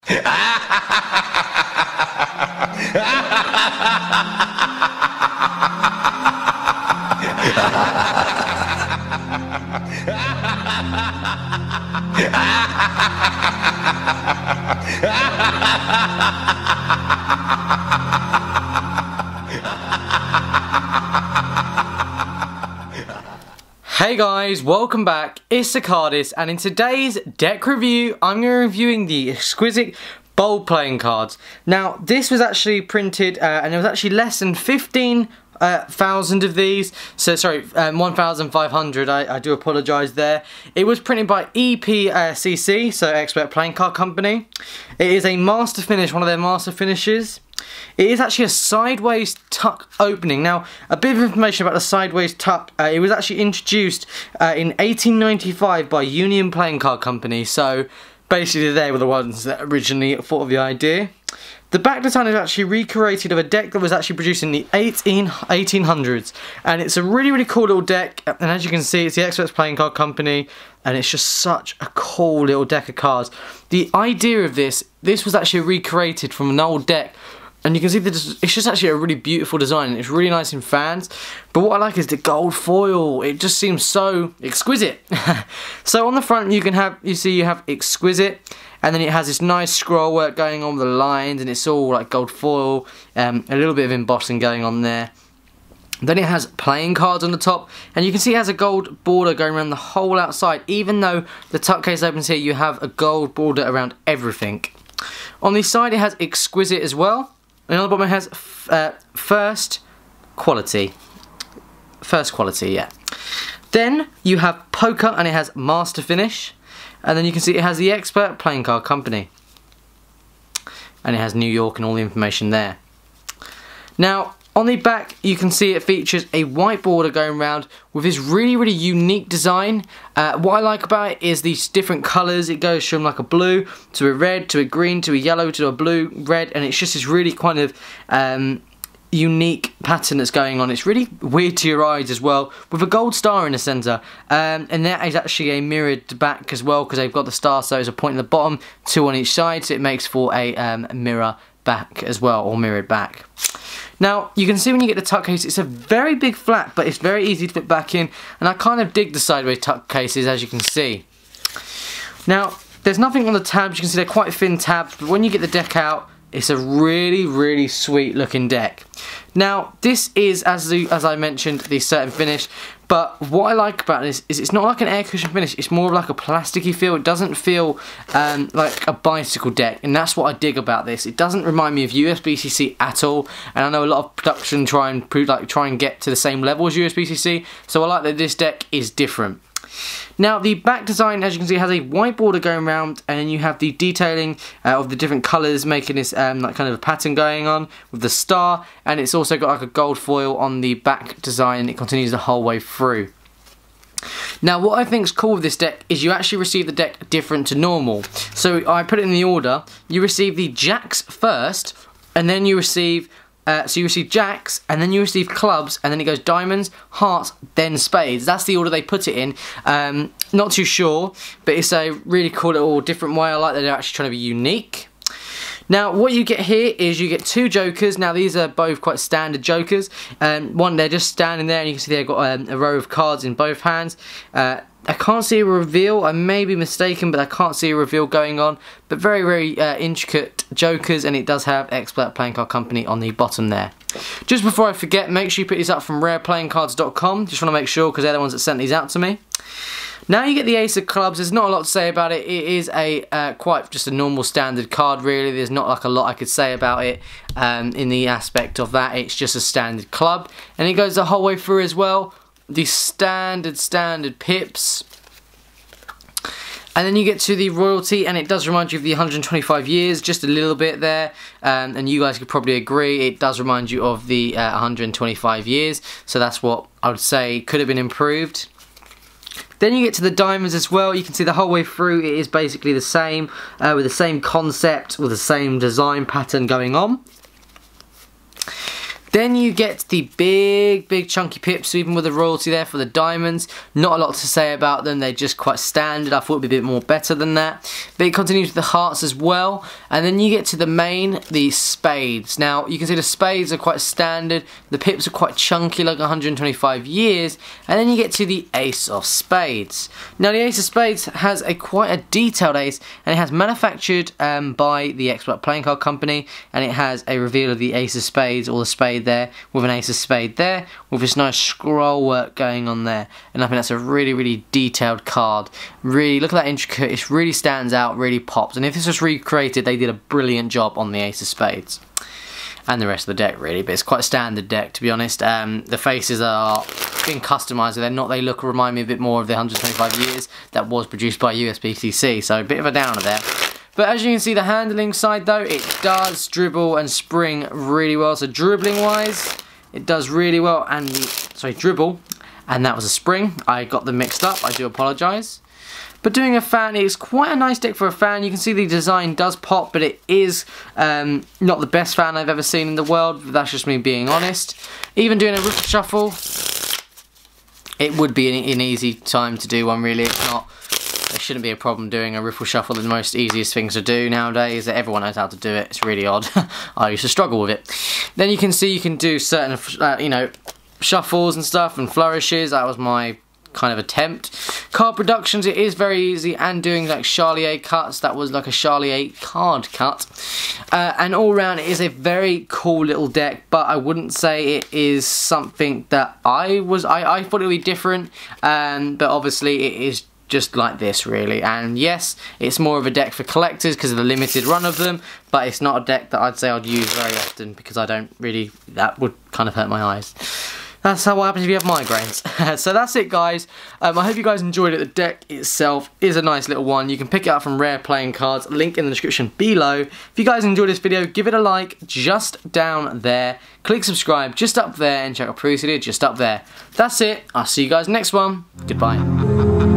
Hey guys, welcome back, it's TheCardists, and in today's deck review, I'm going to be reviewing the Exquisite Bold Playing Cards. Now, this was actually printed, and there was actually less than 15,000 of these, so sorry, 1,500, I do apologise there. It was printed by EPCC, so Expert Playing Card Company. It is a master finish, one of their master finishes. It is actually a sideways tuck opening. Now, a bit of information about the sideways tuck. It was actually introduced in 1895 by Union Playing Card Company. So, basically they were the ones that originally thought of the idea. The back design is actually recreated of a deck that was actually produced in the 1800s. And it's a really, really cool little deck. And as you can see, it's the Experts Playing Card Company. And it's just such a cool little deck of cards. The idea of this was actually recreated from an old deck. And you can see it's just actually a really beautiful design. It's really nice in fans. But what I like is the gold foil. It just seems so exquisite. So on the front you have Exquisite, and then it has this nice scroll work going on with the lines, and it's all like gold foil, a little bit of embossing going on there. Then it has playing cards on the top, and you can see it has a gold border going around the whole outside. Even though the tuck case opens here, you have a gold border around everything. On the side it has Exquisite as well. And on the bottom it has first quality, yeah. Then you have Poker, and it has Master Finish. And then you can see it has the Expert Playing Card Company. And it has New York and all the information there. Now, on the back you can see it features a white border going around with this really, really unique design. What I like about it is these different colours. It goes from like a blue to a red to a green to a yellow to a blue, red, and it's just this really kind of unique pattern that's going on. It's really weird to your eyes as well, with a gold star in the centre, and that is actually a mirrored back as well, because they've got the star, so there's a point in the bottom, two on each side, so it makes for a mirror back as well, or mirrored back. Now, you can see when you get the tuck case, it's a very big flap, but it's very easy to fit back in, and I kind of dig the sideways tuck cases, as you can see. Now, there's nothing on the tabs. You can see they're quite thin tabs, but when you get the deck out, it's a really, really sweet looking deck. Now, this is, as I mentioned, the certain finish, but what I like about this is it's not like an air cushion finish, it's more of like a plasticky feel. It doesn't feel like a bicycle deck, and that's what I dig about this. It doesn't remind me of USBCC at all, and I know a lot of production try and get to the same level as USBCC, so I like that this deck is different. Now, the back design, as you can see, has a white border going around, and then you have the detailing of the different colours, making this like kind of a pattern going on with the star, and it's also got like a gold foil on the back design, and it continues the whole way through. Now, what I think is cool with this deck is you actually receive the deck different to normal. So I put it in the order. You receive the jacks first, and then you receive so you receive jacks, and then you receive clubs, and then it goes diamonds, hearts, then spades. That's the order they put it in. Not too sure, but it's a really cool little different way. I like that they're actually trying to be unique. Now, what you get here is you get two jokers. Now, these are both quite standard jokers. One, they're just standing there, and you can see they've got a row of cards in both hands. I can't see a reveal. I may be mistaken, but I can't see a reveal going on. But very, very intricate jokers, and it does have Expert Playing Card Company on the bottom there. Just before I forget, make sure you pick these up from rareplayingcards.com. Just want to make sure, because they're the ones that sent these out to me. Now you get the Ace of Clubs. There's not a lot to say about it. It is a quite just a normal standard card, really. There's not like a lot I could say about it in the aspect of that. It's just a standard club, and it goes the whole way through as well. The standard pips. And then you get to the royalty, and it does remind you of the 125 years, just a little bit there. And you guys could probably agree, it does remind you of the 125 years. So that's what I would say could have been improved. Then you get to the diamonds as well. You can see the whole way through it is basically the same, with the same concept, with the same design pattern going on. Then you get the big chunky pips, even with the royalty there for the diamonds. Not a lot to say about them, they're just quite standard. I thought it would be a bit more better than that. But it continues with the hearts as well. And then you get to the main, the spades. Now, you can see the spades are quite standard. The pips are quite chunky, like 125 years. And then you get to the ace of spades. Now, the ace of spades has quite a detailed ace, and it has manufactured by the Exquisite Playing Card Company, and it has a reveal of the ace of spades, or the spade there, with an ace of spade there, with this nice scroll work going on there. And I think that's a really detailed card. Really, look at that intricate, it really stands out, really pops. And if this was recreated, they did a brilliant job on the ace of spades. And the rest of the deck really, but it's quite a standard deck, to be honest. The faces are being customised, they remind me a bit more of the 125 years that was produced by USPTC, so a bit of a downer there. But as you can see, the handling side though, it does dribble and spring really well. So dribbling wise, it does really well. And dribble, and that was a spring. I got them mixed up, I do apologise. But doing a fan is quite a nice deck for a fan. You can see the design does pop, but it is not the best fan I've ever seen in the world. That's just me being honest. Even doing a riffle shuffle, it would be an easy time to do one really. It's not. There shouldn't be a problem doing a riffle shuffle. The most easiest things to do nowadays. Everyone knows how to do it. It's really odd. I used to struggle with it. Then you can see you can do certain, shuffles and stuff and flourishes. That was my kind of attempt. Card productions, it is very easy, and doing like Charlier cuts, that was like a Charlier card cut. And all round it is a very cool little deck, but I wouldn't say it is something that I thought it would be different, but obviously it is just like this really. And yes, it's more of a deck for collectors because of the limited run of them, but it's not a deck that I'd say I'd use very often because I don't really, that would kind of hurt my eyes. That's what happens if you have migraines. So that's it, guys. I hope you guys enjoyed it. The deck itself is a nice little one. You can pick it up from Rare Playing Cards. Link in the description below. If you guys enjoyed this video, give it a like just down there. Click subscribe just up there, and check out previous video just up there. That's it. I'll see you guys next one. Goodbye.